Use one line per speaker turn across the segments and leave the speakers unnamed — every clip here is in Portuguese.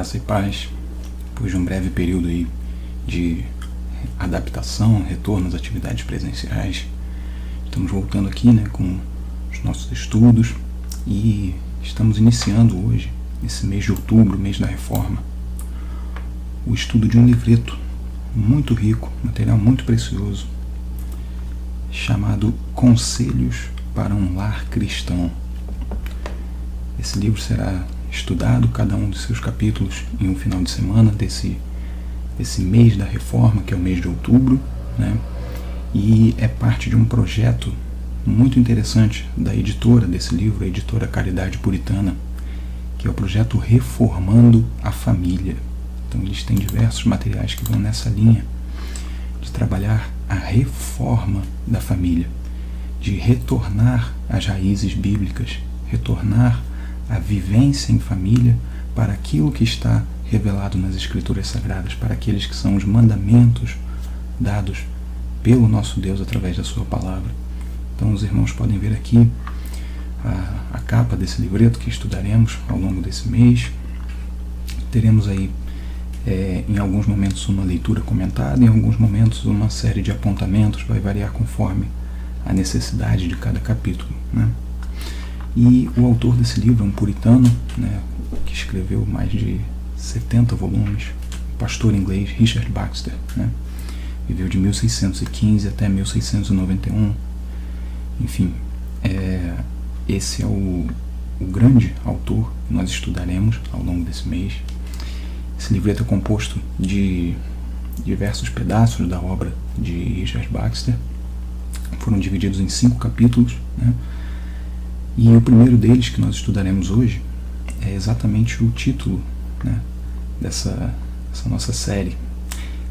Graça e paz. Depois de um breve período aí de adaptação, retorno às atividades presenciais, estamos voltando aqui, com os nossos estudos e estamos iniciando hoje, nesse mês de outubro, mês da Reforma, o estudo de um livreto muito rico, material muito precioso, chamado Conselhos para um Lar Cristão. Esse livro será estudado, cada um dos seus capítulos, em um final de semana desse mês da Reforma, que é o mês de outubro, e é parte de um projeto muito interessante da editora desse livro, a editora Caridade Puritana, que é o projeto Reformando a Família. Então eles têm diversos materiais que vão nessa linha de trabalhar a reforma da família, de retornar às raízes bíblicas, retornar a vivência em família para aquilo que está revelado nas Escrituras Sagradas, para aqueles que são os mandamentos dados pelo nosso Deus através da sua palavra. Então os irmãos podem ver aqui a capa desse livreto que estudaremos ao longo desse mês. Teremos aí em alguns momentos uma leitura comentada, em alguns momentos uma série de apontamentos, vai variar conforme a necessidade de cada capítulo, E o autor desse livro é um puritano, que escreveu mais de 70 volumes, o pastor inglês Richard Baxter, viveu de 1615 até 1691. Enfim, esse é o grande autor que nós estudaremos ao longo desse mês. Esse livreto é composto de diversos pedaços da obra de Richard Baxter, foram divididos em 5 capítulos, E o primeiro deles, que nós estudaremos hoje, é exatamente o título dessa nossa série,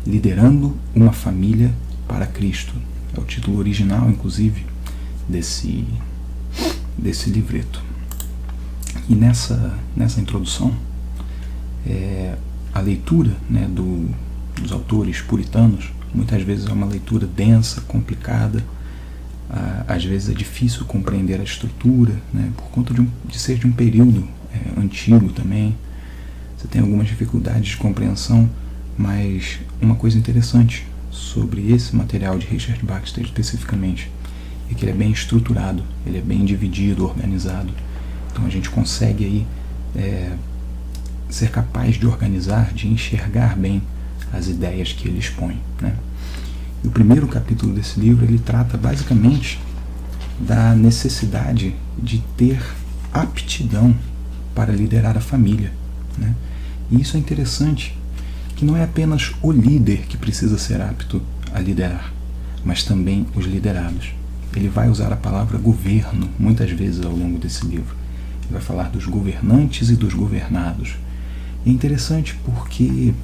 Liderando uma Família para Cristo. É o título original, inclusive, desse livreto. E nessa introdução, a leitura dos autores puritanos, muitas vezes é uma leitura densa, complicada. Às vezes é difícil compreender a estrutura, por conta de ser de um período antigo também. Você tem algumas dificuldades de compreensão, mas uma coisa interessante sobre esse material de Richard Baxter especificamente é que ele é bem estruturado, ele é bem dividido, organizado. Então a gente consegue aí ser capaz de organizar, de enxergar bem as ideias que ele expõe, E o primeiro capítulo desse livro, ele trata basicamente da necessidade de ter aptidão para liderar a família, E isso é interessante, que não é apenas o líder que precisa ser apto a liderar, mas também os liderados. Ele vai usar a palavra governo muitas vezes ao longo desse livro. Ele vai falar dos governantes e dos governados. É interessante porque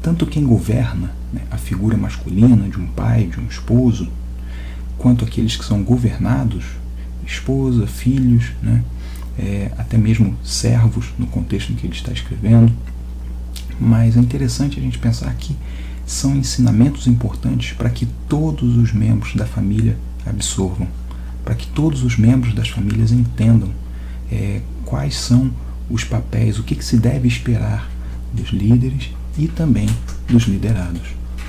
tanto quem governa, a figura masculina de um pai, de um esposo, quanto aqueles que são governados, esposa, filhos, até mesmo servos, no contexto em que ele está escrevendo. Mas é interessante a gente pensar que são ensinamentos importantes para que todos os membros da família absorvam, para que todos os membros das famílias entendam quais são os papéis, o que se deve esperar dos líderes e também dos liderados,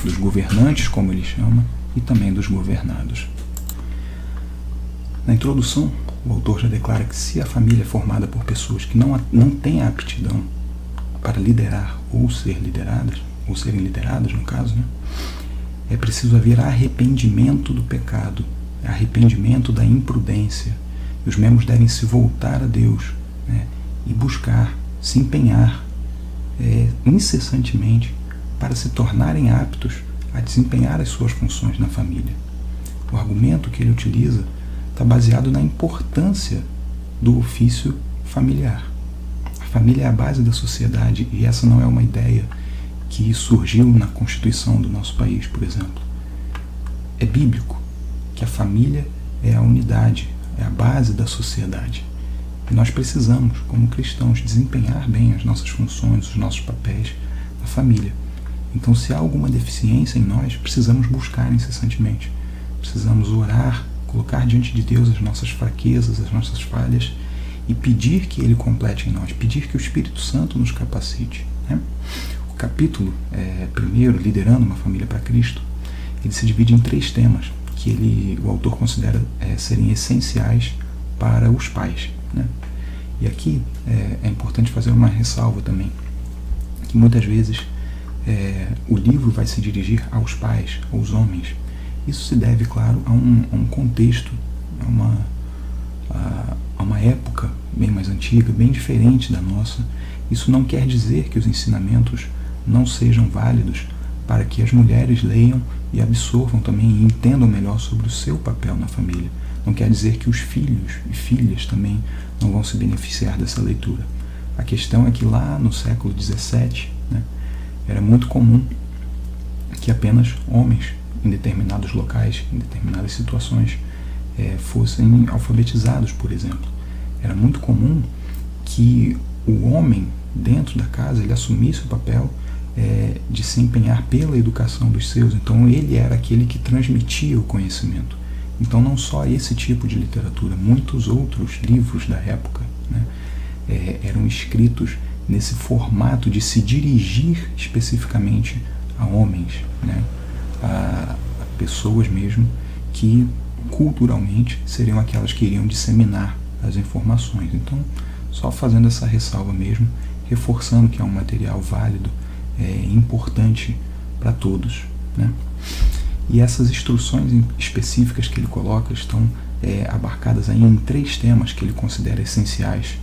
dos governantes, como ele chama, e também dos governados. Na introdução, o autor já declara que se a família é formada por pessoas que não têm a aptidão para liderar ou ser lideradas, ou serem lideradas no caso, é preciso haver arrependimento do pecado, arrependimento da imprudência, e os membros devem se voltar a Deus, e buscar, se empenhar incessantemente para se tornarem aptos a desempenhar as suas funções na família. O argumento que ele utiliza está baseado na importância do ofício familiar. A família é a base da sociedade, e essa não é uma ideia que surgiu na Constituição do nosso país, por exemplo. É bíblico que a família é a unidade, é a base da sociedade. E nós precisamos, como cristãos, desempenhar bem as nossas funções, os nossos papéis na família. Então, se há alguma deficiência em nós, precisamos buscar incessantemente. Precisamos orar, colocar diante de Deus as nossas fraquezas, as nossas falhas, e pedir que Ele complete em nós, pedir que o Espírito Santo nos capacite, né? O capítulo primeiro, Liderando uma Família para Cristo, ele se divide em 3 temas que o autor considera serem essenciais para os pais, né? E aqui é importante fazer uma ressalva também, que muitas vezes o livro vai se dirigir aos pais, aos homens. Isso se deve, claro, a um contexto, a uma época bem mais antiga, bem diferente da nossa. Isso não quer dizer que os ensinamentos não sejam válidos para que as mulheres leiam e absorvam também e entendam melhor sobre o seu papel na família. Não quer dizer que os filhos e filhas também não vão se beneficiar dessa leitura. A questão é que lá no século XVII, né, era muito comum que apenas homens, em determinados locais, em determinadas situações, fossem alfabetizados, por exemplo. Era muito comum que o homem, dentro da casa, ele assumisse o papel de se empenhar pela educação dos seus. Então ele era aquele que transmitia o conhecimento. Então não só esse tipo de literatura, muitos outros livros da época, né, eram escritos nesse formato de se dirigir especificamente a homens, né, a pessoas mesmo que culturalmente seriam aquelas que iriam disseminar as informações. Então, só fazendo essa ressalva mesmo, reforçando que é um material válido, importante para todos, né? E essas instruções específicas que ele coloca estão abarcadas aí em 3 temas que ele considera essenciais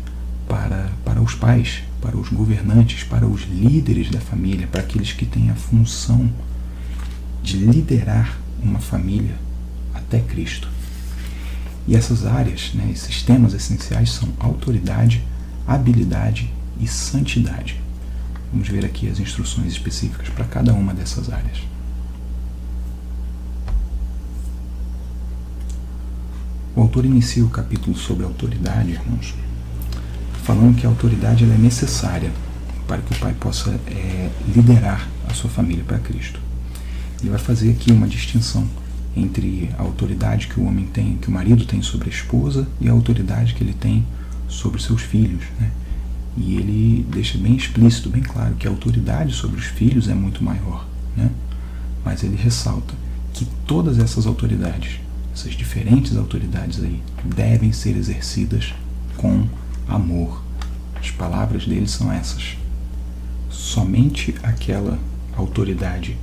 para os pais, para os governantes, para os líderes da família, para aqueles que têm a função de liderar uma família até Cristo. E essas áreas, né, esses temas essenciais são autoridade, habilidade e santidade. Vamos ver aqui as instruções específicas para cada uma dessas áreas. O autor inicia o capítulo sobre autoridade, irmãos, falando que a autoridade ela é necessária para que o pai possa liderar a sua família para Cristo. Ele vai fazer aqui uma distinção entre a autoridade que o homem tem, que o marido tem sobre a esposa, e a autoridade que ele tem sobre seus filhos, né? E ele deixa bem explícito, bem claro, que a autoridade sobre os filhos é muito maior, né? Mas ele ressalta que todas essas autoridades, essas diferentes autoridades aí, devem ser exercidas com amor. As palavras dele são essas: somente aquela autoridade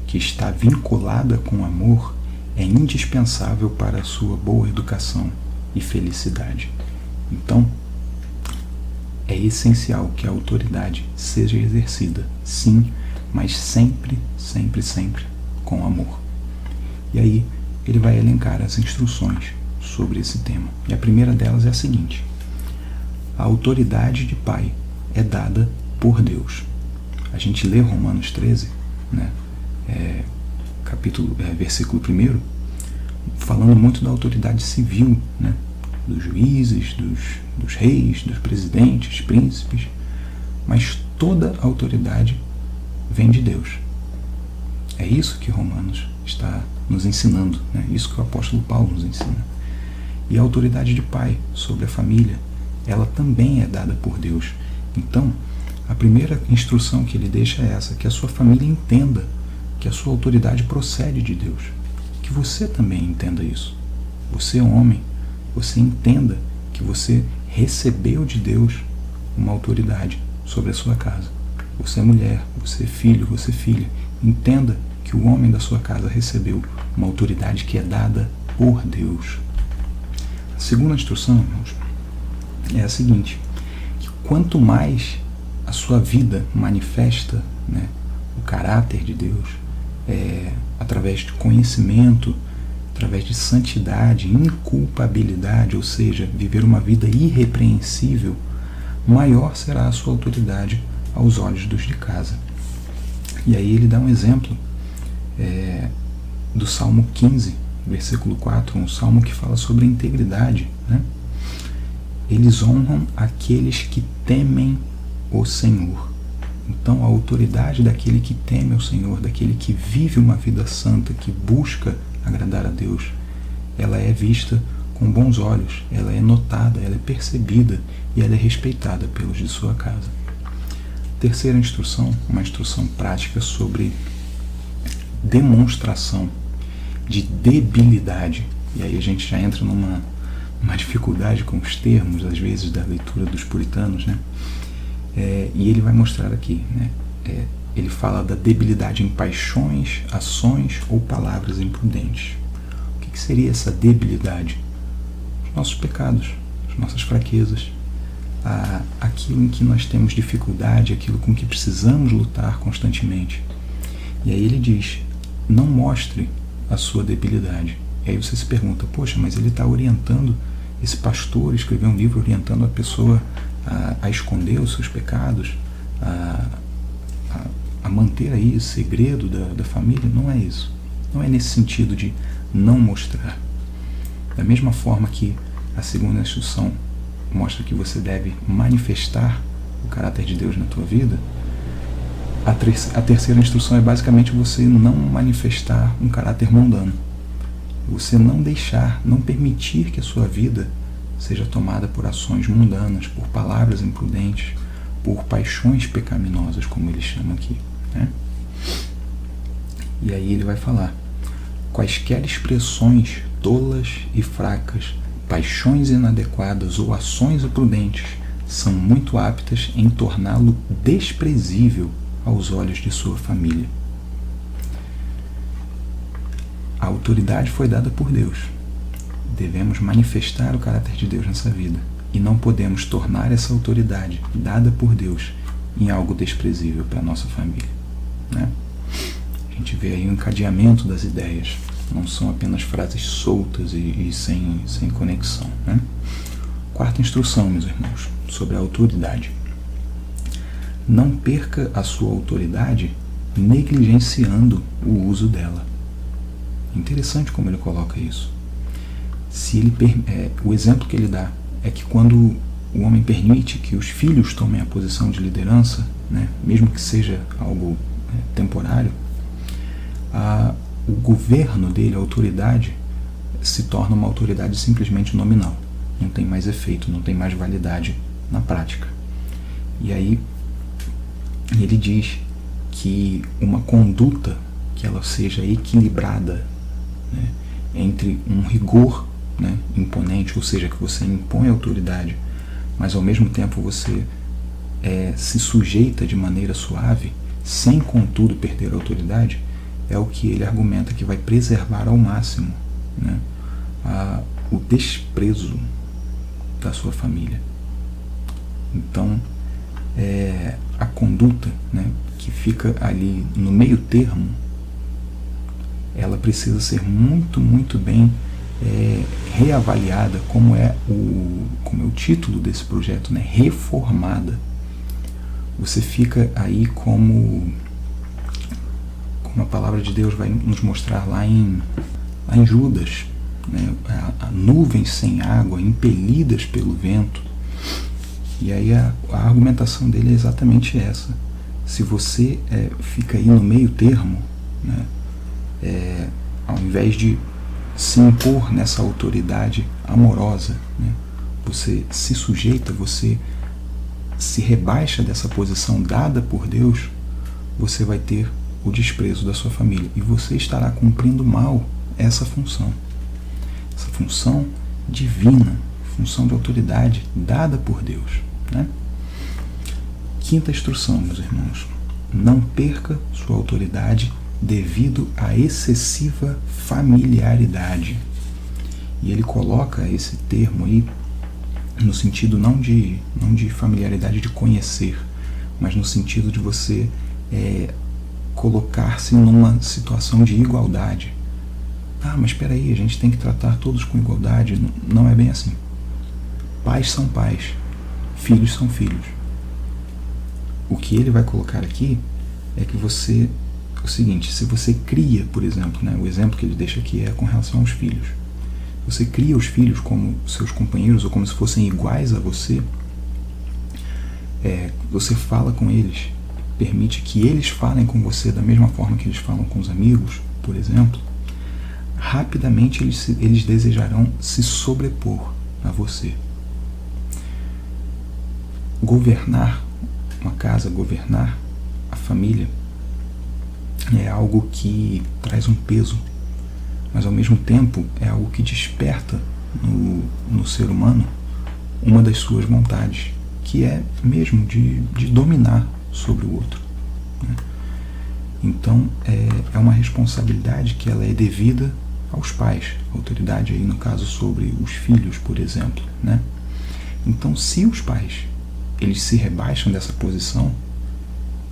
que está vinculada com amor é indispensável para a sua boa educação e felicidade. Então, é essencial que a autoridade seja exercida, sim, mas sempre, sempre, sempre com amor. E aí, ele vai elencar as instruções sobre esse tema. E a primeira delas é a seguinte: a autoridade de pai é dada por Deus. A gente lê Romanos 13, né? Versículo 1, falando muito da autoridade civil, né? Dos juízes, dos reis, dos presidentes, príncipes, mas toda a autoridade vem de Deus. É isso que Romanos está nos ensinando, né? Isso que o apóstolo Paulo nos ensina. E a autoridade de pai sobre a família, ela também é dada por Deus. Então, a primeira instrução que ele deixa é essa: que a sua família entenda que a sua autoridade procede de Deus. Que você também entenda isso. Você é um homem, você entenda que você recebeu de Deus uma autoridade sobre a sua casa. Você é mulher, você é filho, você é filha. Entenda que o homem da sua casa recebeu uma autoridade que é dada por Deus. A segunda instrução, irmãos, é a seguinte: que quanto mais a sua vida manifesta, né, o caráter de Deus, através de conhecimento, através de santidade, inculpabilidade, ou seja, viver uma vida irrepreensível, maior será a sua autoridade aos olhos dos de casa. E aí ele dá um exemplo do Salmo 15, versículo 4, um salmo que fala sobre a integridade, né? Eles honram aqueles que temem o Senhor. Então a autoridade daquele que teme ao Senhor, daquele que vive uma vida santa, que busca agradar a Deus, ela é vista com bons olhos, ela é notada, ela é percebida e ela é respeitada pelos de sua casa. Terceira instrução, uma instrução prática sobre demonstração de debilidade. E aí a gente já entra numa dificuldade com os termos, às vezes, da leitura dos puritanos, né? E ele vai mostrar aqui, né? Ele fala da debilidade em paixões, ações ou palavras imprudentes. O que seria essa debilidade? Os nossos pecados, as nossas fraquezas, aquilo em que nós temos dificuldade, aquilo com que precisamos lutar constantemente. E aí ele diz, não mostre a sua debilidade. E aí você se pergunta, poxa, mas ele está orientando, esse pastor escreveu um livro orientando a pessoa a esconder os seus pecados, a manter aí o segredo da família. Não é isso. Não é nesse sentido de não mostrar. Da mesma forma que a segunda instrução mostra que você deve manifestar o caráter de Deus na tua vida, a terceira instrução é basicamente você não manifestar um caráter mundano. Você não deixar, não permitir que a sua vida seja tomada por ações mundanas, por palavras imprudentes, por paixões pecaminosas, como ele chama aqui, né? E aí ele vai falar, quaisquer expressões tolas e fracas, paixões inadequadas ou ações imprudentes são muito aptas em torná-lo desprezível aos olhos de sua família. A autoridade foi dada por Deus. Devemos manifestar o caráter de Deus nessa vida. E não podemos tornar essa autoridade dada por Deus em algo desprezível para a nossa família, né? A gente vê aí um encadeamento das ideias. Não são apenas frases soltas e sem conexão, né? Quarta instrução, meus irmãos, sobre a autoridade. Não perca a sua autoridade negligenciando o uso dela. Interessante como ele coloca isso. O exemplo que ele dá é que quando o homem permite que os filhos tomem a posição de liderança, né, mesmo que seja algo temporário, o governo dele, a autoridade, se torna uma autoridade simplesmente nominal. Não tem mais efeito, não tem mais validade na prática. E aí ele diz que uma conduta que ela seja equilibrada, né, entre um rigor, né, imponente, ou seja, que você impõe autoridade, mas ao mesmo tempo você se sujeita de maneira suave, sem contudo perder a autoridade, é o que ele argumenta que vai preservar ao máximo, né, o desprezo da sua família. Então, a conduta, né, que fica ali no meio termo, ela precisa ser muito, muito bem reavaliada, como é o título desse projeto, né, reformada. Você fica aí como a palavra de Deus vai nos mostrar lá em Judas, né, a nuvens sem água, impelidas pelo vento. E aí a argumentação dele é exatamente essa. Se você fica aí no meio termo, né, ao invés de se impor nessa autoridade amorosa, né, você se sujeita, você se rebaixa dessa posição dada por Deus, você vai ter o desprezo da sua família e você estará cumprindo mal essa função divina, função de autoridade dada por Deus, né? Quinta instrução, meus irmãos, não perca sua autoridade devido à excessiva familiaridade. E ele coloca esse termo aí no sentido não de familiaridade de conhecer, mas no sentido de você colocar-se numa situação de igualdade. Mas espera aí, a gente tem que tratar todos com igualdade. Não é bem assim. Pais são pais, filhos são filhos. O que ele vai colocar aqui é que o seguinte, se você cria, por exemplo, né, o exemplo que ele deixa aqui é com relação aos filhos. Você cria os filhos como seus companheiros ou como se fossem iguais a você, você fala com eles, permite que eles falem com você da mesma forma que eles falam com os amigos, por exemplo, rapidamente eles desejarão se sobrepor a você. Governar uma casa, governar a família, é algo que traz um peso, mas ao mesmo tempo é algo que desperta no ser humano uma das suas vontades, que é mesmo de dominar sobre o outro, né? Então é uma responsabilidade que ela é devida aos pais, a autoridade aí no caso sobre os filhos, por exemplo, né? Então, se os pais eles se rebaixam dessa posição,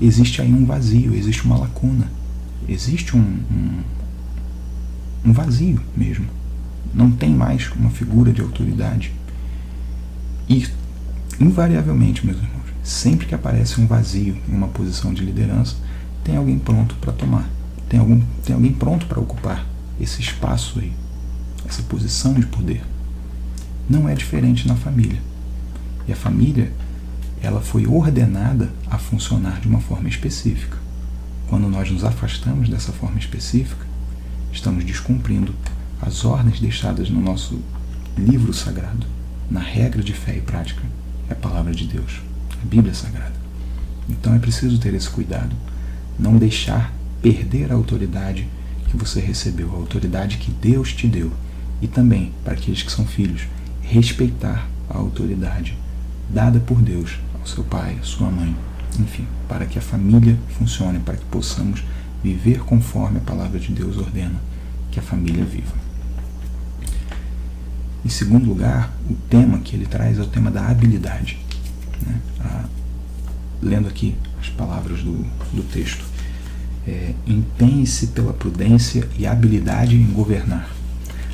existe aí um vazio, existe uma lacuna, existe um vazio mesmo. Não tem mais uma figura de autoridade. E, invariavelmente, meus irmãos, sempre que aparece um vazio em uma posição de liderança, tem alguém pronto para tomar. Tem alguém pronto para ocupar esse espaço aí, essa posição de poder. Não é diferente na família. E a família, ela foi ordenada a funcionar de uma forma específica. Quando nós nos afastamos dessa forma específica, estamos descumprindo as ordens deixadas no nosso livro sagrado, na regra de fé e prática, é a palavra de Deus, a Bíblia Sagrada. Então é preciso ter esse cuidado, não deixar perder a autoridade que você recebeu, a autoridade que Deus te deu, e também, para aqueles que são filhos, respeitar a autoridade dada por Deus ao seu pai, à sua mãe, enfim, para que a família funcione, para que possamos viver conforme a palavra de Deus ordena que a família viva. Em segundo lugar, o tema que ele traz é o tema da habilidade, né? Lendo aqui as palavras do texto, empenhe-se pela prudência e habilidade em governar.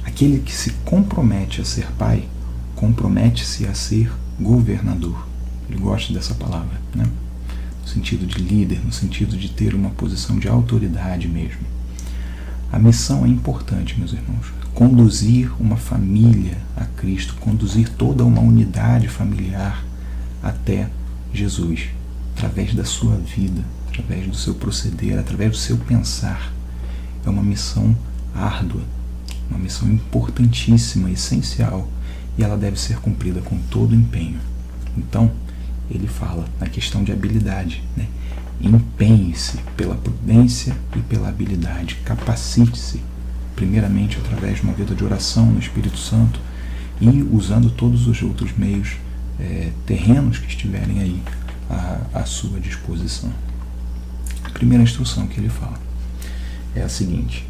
Aquele que se compromete a ser pai, compromete-se a ser governador. Ele gosta dessa palavra, né? No sentido de líder, no sentido de ter uma posição de autoridade mesmo. A missão é importante, meus irmãos. Conduzir uma família a Cristo, conduzir toda uma unidade familiar até Jesus, através da sua vida, através do seu proceder, através do seu pensar. É uma missão árdua, uma missão importantíssima, essencial, e ela deve ser cumprida com todo empenho. Então, ele fala na questão de habilidade, né? Empenhe-se pela prudência e pela habilidade, capacite-se, primeiramente através de uma vida de oração no Espírito Santo e usando todos os outros meios terrenos que estiverem aí à sua disposição. A primeira instrução que ele fala é a seguinte: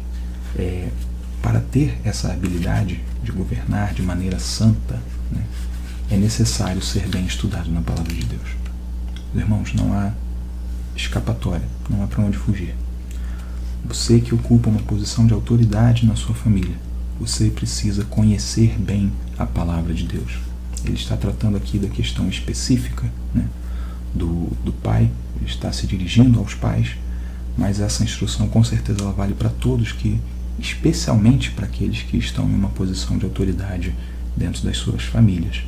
para ter essa habilidade de governar de maneira santa, né, é necessário ser bem estudado na palavra de Deus. Irmãos, não há escapatória, não há para onde fugir. Você que ocupa uma posição de autoridade na sua família, você precisa conhecer bem a palavra de Deus. Ele está tratando aqui da questão específica, né, do pai, ele está se dirigindo aos pais, mas essa instrução com certeza ela vale para todos, especialmente para aqueles que estão em uma posição de autoridade dentro das suas famílias.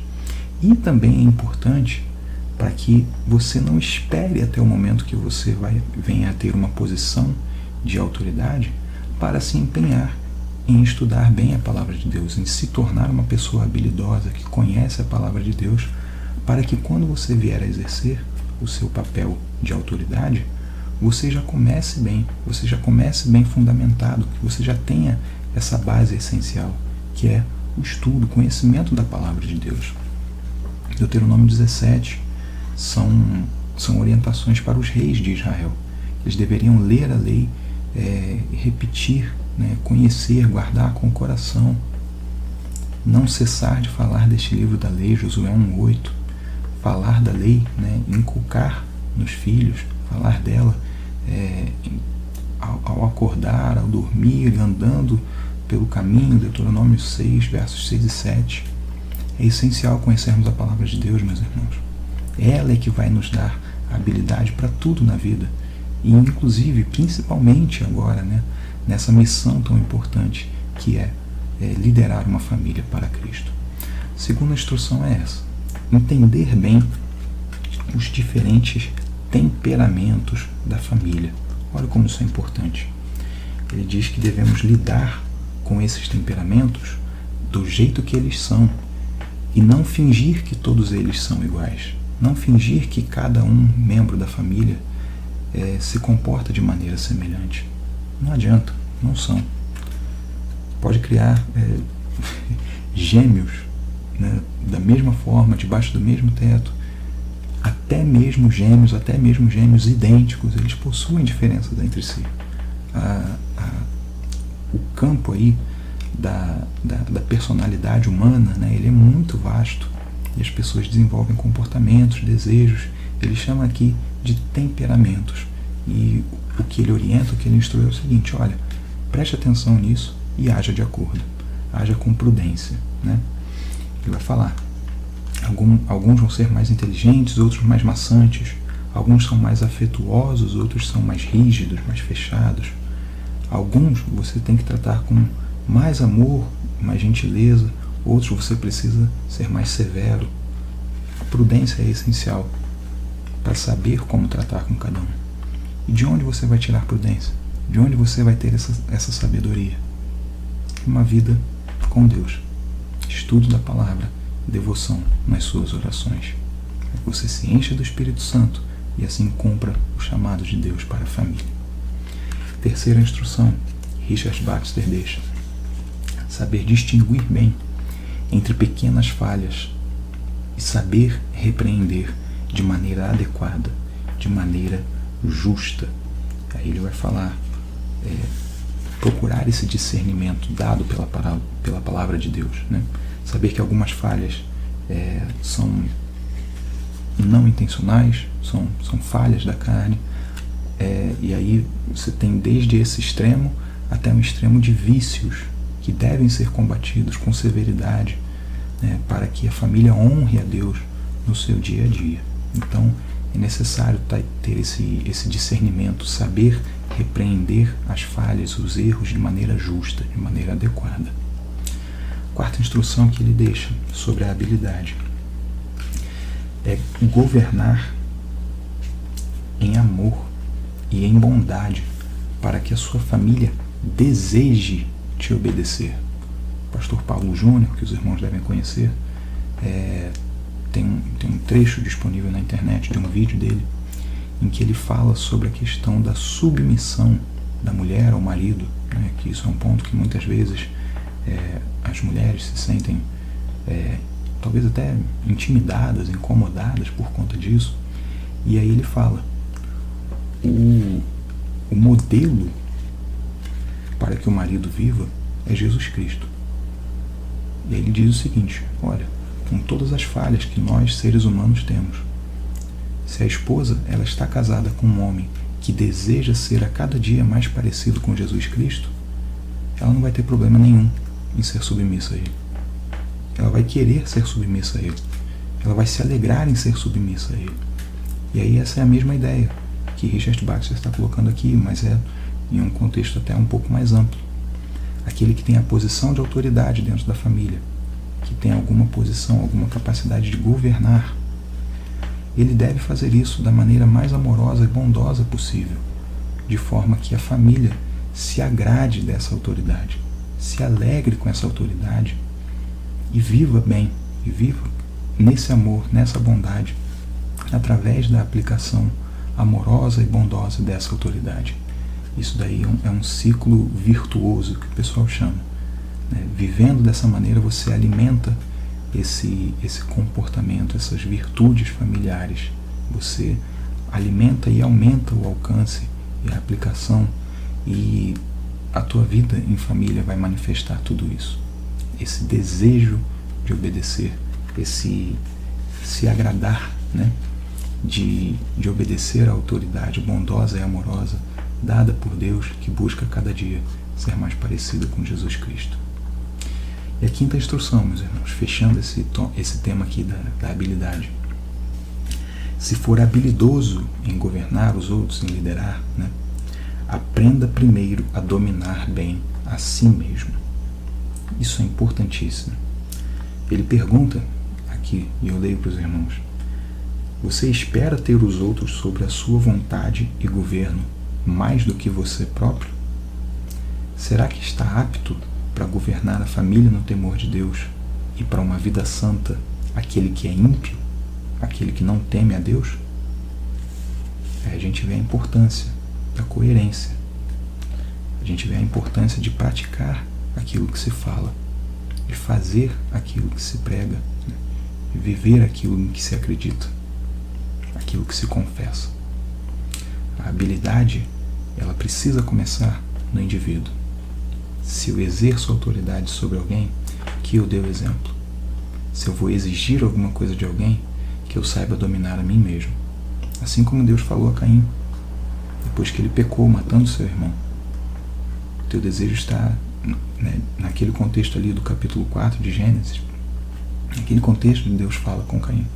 E também é importante para que você não espere até o momento que você venha a ter uma posição de autoridade para se empenhar em estudar bem a palavra de Deus, em se tornar uma pessoa habilidosa que conhece a palavra de Deus, para que quando você vier a exercer o seu papel de autoridade, você já comece bem fundamentado, que você já tenha essa base essencial, que é o estudo, o conhecimento da palavra de Deus. Deuteronômio 17 são orientações para os reis de Israel. Eles deveriam ler a lei, repetir, né, conhecer, guardar com o coração, não cessar de falar deste livro da lei, Josué 1:8, falar da lei, né, inculcar nos filhos, falar dela ao acordar, ao dormir, andando pelo caminho, Deuteronômio 6, versos 6 e 7. É essencial conhecermos a palavra de Deus, meus irmãos. Ela é que vai nos dar a habilidade para tudo na vida, e inclusive, principalmente agora, né, nessa missão tão importante que é liderar uma família para Cristo. A segunda instrução é essa: entender bem os diferentes temperamentos da família. Olha como isso é importante. Ele diz que devemos lidar com esses temperamentos do jeito que eles são e não fingir que todos eles são iguais. Não fingir que cada um membro da família se comporta de maneira semelhante. Não adianta, não são. Pode criar gêmeos, né, da mesma forma, debaixo do mesmo teto. Até mesmo gêmeos idênticos, eles possuem diferenças entre si. O campo aí da personalidade humana, né, ele é muito vasto, e as pessoas desenvolvem comportamentos, desejos. Ele chama aqui de temperamentos, e o que ele orienta, o que ele instrui é o seguinte: olha, preste atenção nisso e haja de acordo, haja com prudência, né? Ele vai falar, alguns vão ser mais inteligentes, outros mais maçantes, alguns são mais afetuosos, outros são mais rígidos, mais fechados. Alguns você tem que tratar com mais amor, mais gentileza, outros você precisa ser mais severo. A prudência é essencial para saber como tratar com cada um. E de onde você vai tirar prudência? De onde você vai ter essa sabedoria? Uma vida com Deus, estudo da palavra, devoção nas suas orações. Você se enche do Espírito Santo e assim cumpra o chamado de Deus para a família. Terceira instrução, Richard Baxter deixa: saber distinguir bem entre pequenas falhas e saber repreender de maneira adequada, de maneira justa. Aí ele vai falar, procurar esse discernimento dado pela palavra de Deus, né? Saber que algumas falhas são não intencionais, são falhas da carne, e aí você tem desde esse extremo até um extremo de vícios que devem ser combatidos com severidade, né, para que a família honre a Deus no seu dia a dia. Então é necessário ter esse discernimento, saber repreender as falhas, os erros de maneira justa, de maneira adequada. Quarta instrução que ele deixa sobre a habilidade é governar em amor e em bondade para que a sua família deseje te obedecer. O pastor Paulo Júnior, que os irmãos devem conhecer, tem um trecho disponível na internet de um vídeo dele em que ele fala sobre a questão da submissão da mulher ao marido, né, que isso é um ponto que muitas vezes as mulheres se sentem talvez até intimidadas, incomodadas por conta disso. E aí ele fala, o modelo para que o marido viva é Jesus Cristo. E aí ele diz o seguinte: olha, com todas as falhas que nós seres humanos temos, se a esposa ela está casada com um homem que deseja ser a cada dia mais parecido com Jesus Cristo, ela não vai ter problema nenhum em ser submissa a ele. Ela vai querer ser submissa a ele. Ela vai se alegrar em ser submissa a ele. E aí essa é a mesma ideia que Richard Baxter está colocando aqui, mas em um contexto até um pouco mais amplo. Aquele que tem a posição de autoridade dentro da família, que tem alguma posição, alguma capacidade de governar, ele deve fazer isso da maneira mais amorosa e bondosa possível, de forma que a família se agrade dessa autoridade, se alegre com essa autoridade e viva bem, e viva nesse amor, nessa bondade, através da aplicação amorosa e bondosa dessa autoridade. Isso daí é um ciclo virtuoso que o pessoal chama, né? Vivendo dessa maneira você alimenta esse comportamento, essas virtudes familiares. Você alimenta e aumenta o alcance e a aplicação, e a tua vida em família vai manifestar tudo isso. Esse desejo de obedecer, esse se agradar, né, de obedecer à autoridade bondosa e amorosa dada por Deus, que busca cada dia ser mais parecido com Jesus Cristo. E a quinta instrução, meus irmãos, fechando esse tema aqui da habilidade: se for habilidoso em governar os outros, em liderar, né, aprenda primeiro a dominar bem a si mesmo. Isso é importantíssimo. Ele pergunta aqui, e eu leio para os irmãos: você espera ter os outros sob a sua vontade e governo mais do que você próprio? Será que está apto para governar a família no temor de Deus e para uma vida santa aquele que é ímpio? aquele que não teme a Deus, a gente vê a importância da coerência. A gente vê a importância de praticar aquilo que se fala, de fazer aquilo que se prega, de viver aquilo em que se acredita, aquilo que se confessa. A habilidade, ela precisa começar no indivíduo. Se eu exerço autoridade sobre alguém, que eu dê o exemplo. Se eu vou exigir alguma coisa de alguém, que eu saiba dominar a mim mesmo. Assim como Deus falou a Caim, depois que ele pecou, matando seu irmão. O teu desejo está, naquele contexto ali do capítulo 4 de Gênesis, naquele contexto onde Deus fala com Caim.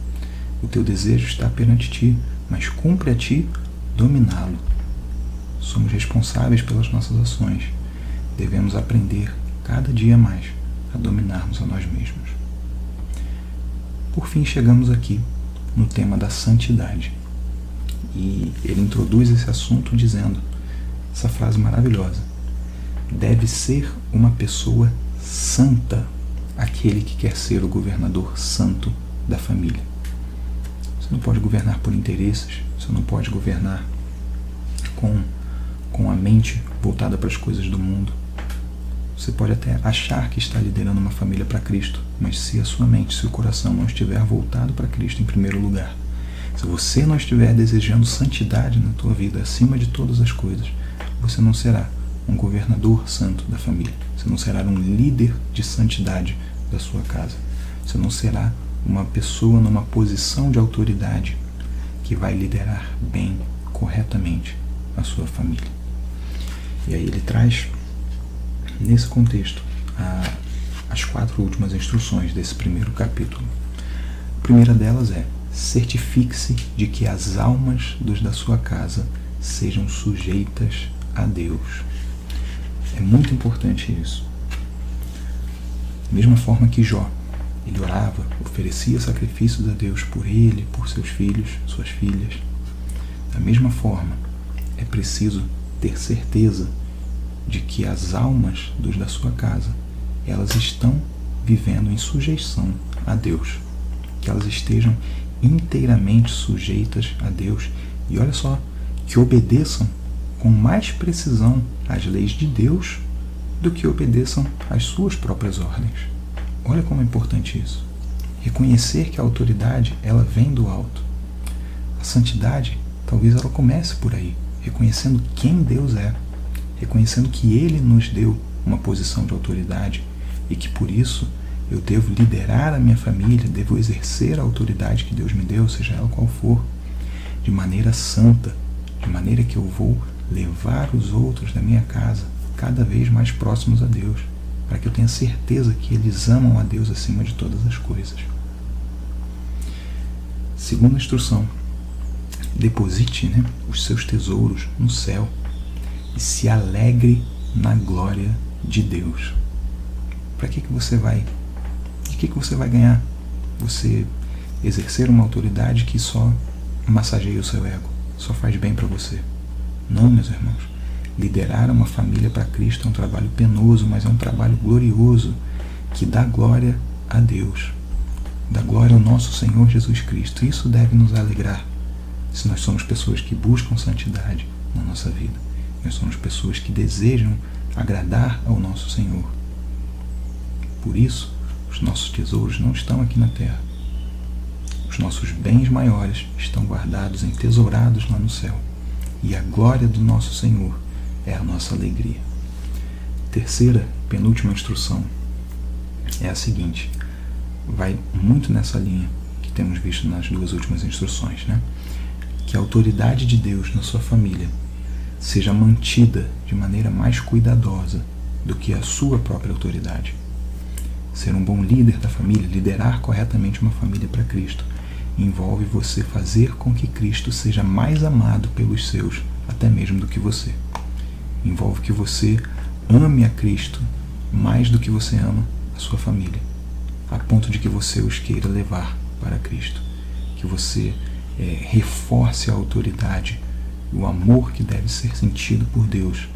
O teu desejo está perante ti, mas cumpre a ti dominá-lo. Somos responsáveis pelas nossas ações. Devemos aprender cada dia mais a dominarmos a nós mesmos. Por fim, chegamos aqui no tema da santidade. E ele introduz esse assunto dizendo essa frase maravilhosa: deve ser uma pessoa santa aquele que quer ser o governador santo da família. Você não pode governar por interesses, você não pode governar com a mente voltada para as coisas do mundo. Você pode até achar que está liderando uma família para Cristo, mas se a sua mente, se o coração não estiver voltado para Cristo em primeiro lugar, se você não estiver desejando santidade na tua vida acima de todas as coisas, você não será um governador santo da família. Você não será um líder de santidade da sua casa. Você não será uma pessoa numa posição de autoridade que vai liderar bem, corretamente a sua família. E aí ele traz, nesse contexto, as 4 últimas instruções desse primeiro capítulo. A primeira delas é: certifique-se de que as almas dos da sua casa sejam sujeitas a Deus. É muito importante isso. Da mesma forma que Jó, ele orava, oferecia sacrifícios a Deus por ele, por seus filhos, suas filhas. Da mesma forma, é preciso ter certeza de que as almas dos da sua casa, elas estão vivendo em sujeição a Deus. Que elas estejam inteiramente sujeitas a Deus. E olha só, que obedeçam com mais precisão às leis de Deus do que obedeçam às suas próprias ordens. Olha como é importante isso. Reconhecer que a autoridade, ela vem do alto. A santidade, talvez ela comece por aí, reconhecendo quem Deus é, reconhecendo que Ele nos deu uma posição de autoridade e que por isso eu devo liderar a minha família, devo exercer a autoridade que Deus me deu, seja ela qual for, de maneira santa, de maneira que eu vou levar os outros da minha casa cada vez mais próximos a Deus, para que eu tenha certeza que eles amam a Deus acima de todas as coisas. Segunda instrução: deposite os seus tesouros no céu e se alegre na glória de Deus. Para que você vai? De que você vai ganhar? Você exercer uma autoridade que só massageia o seu ego, só faz bem para você. Não, meus irmãos. Liderar uma família para Cristo é um trabalho penoso, mas é um trabalho glorioso, que dá glória a Deus, dá glória ao nosso Senhor Jesus Cristo. Isso deve nos alegrar, se nós somos pessoas que buscam santidade na nossa vida. Nós somos pessoas que desejam agradar ao nosso Senhor. Por isso, os nossos tesouros não estão aqui na terra. Os nossos bens maiores estão guardados, entesourados lá no céu. E a glória do nosso Senhor é a nossa alegria. Terceira, penúltima instrução é a seguinte. Vai muito nessa linha que temos visto nas 2 últimas instruções, Que a autoridade de Deus na sua família seja mantida de maneira mais cuidadosa do que a sua própria autoridade. Ser um bom líder da família, liderar corretamente uma família para Cristo, envolve você fazer com que Cristo seja mais amado pelos seus, até mesmo do que você. Envolve que você ame a Cristo mais do que você ama a sua família, a ponto de que você os queira levar para Cristo. Que você reforce a autoridade, o amor que deve ser sentido por Deus,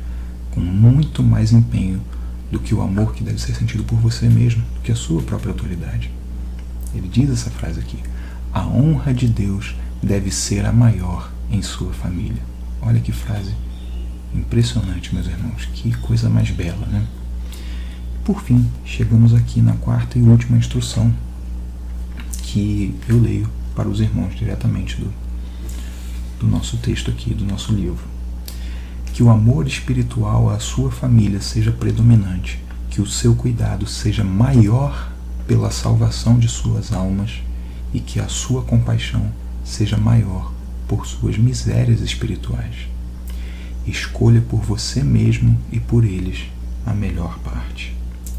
com muito mais empenho do que o amor que deve ser sentido por você mesmo, do que a sua própria autoridade. Ele diz essa frase aqui: a honra de Deus deve ser a maior em sua família. Olha que frase impressionante, meus irmãos. Que coisa mais bela, né? Por fim, chegamos aqui na quarta e última instrução que eu leio para os irmãos diretamente do nosso texto aqui, do nosso livro. Que o amor espiritual à sua família seja predominante, que o seu cuidado seja maior pela salvação de suas almas e que a sua compaixão seja maior por suas misérias espirituais. Escolha por você mesmo e por eles a melhor parte.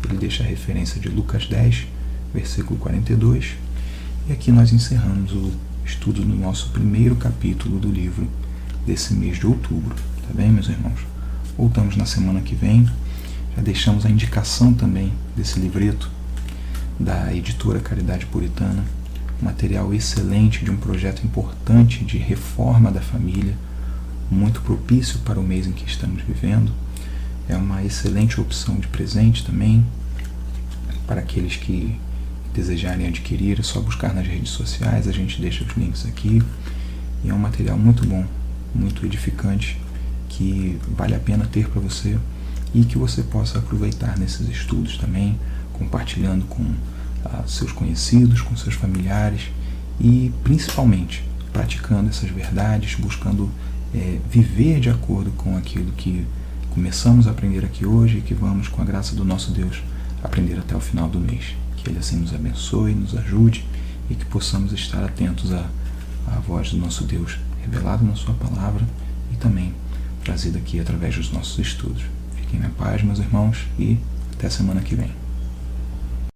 Ele deixa a referência de Lucas 10, versículo 42, e aqui nós encerramos o estudo do nosso primeiro capítulo do livro desse mês de outubro. Tá bem, meus irmãos? Voltamos na semana que vem. Já deixamos a indicação também desse livreto da editora Caridade Puritana, material excelente de um projeto importante de reforma da família, muito propício para o mês em que estamos vivendo. É uma excelente opção de presente também para aqueles que desejarem adquirir. É só buscar nas redes sociais, a gente deixa os links aqui. E é um material muito bom, muito edificante, que vale a pena ter para você e que você possa aproveitar nesses estudos também, compartilhando com seus conhecidos, com seus familiares e principalmente praticando essas verdades, buscando viver de acordo com aquilo que começamos a aprender aqui hoje e que vamos, com a graça do nosso Deus, aprender até o final do mês. Que Ele assim nos abençoe, nos ajude e que possamos estar atentos à voz do nosso Deus revelado na sua palavra e também trazida aqui através dos nossos estudos. Fiquem na paz, meus irmãos, e até a semana que vem.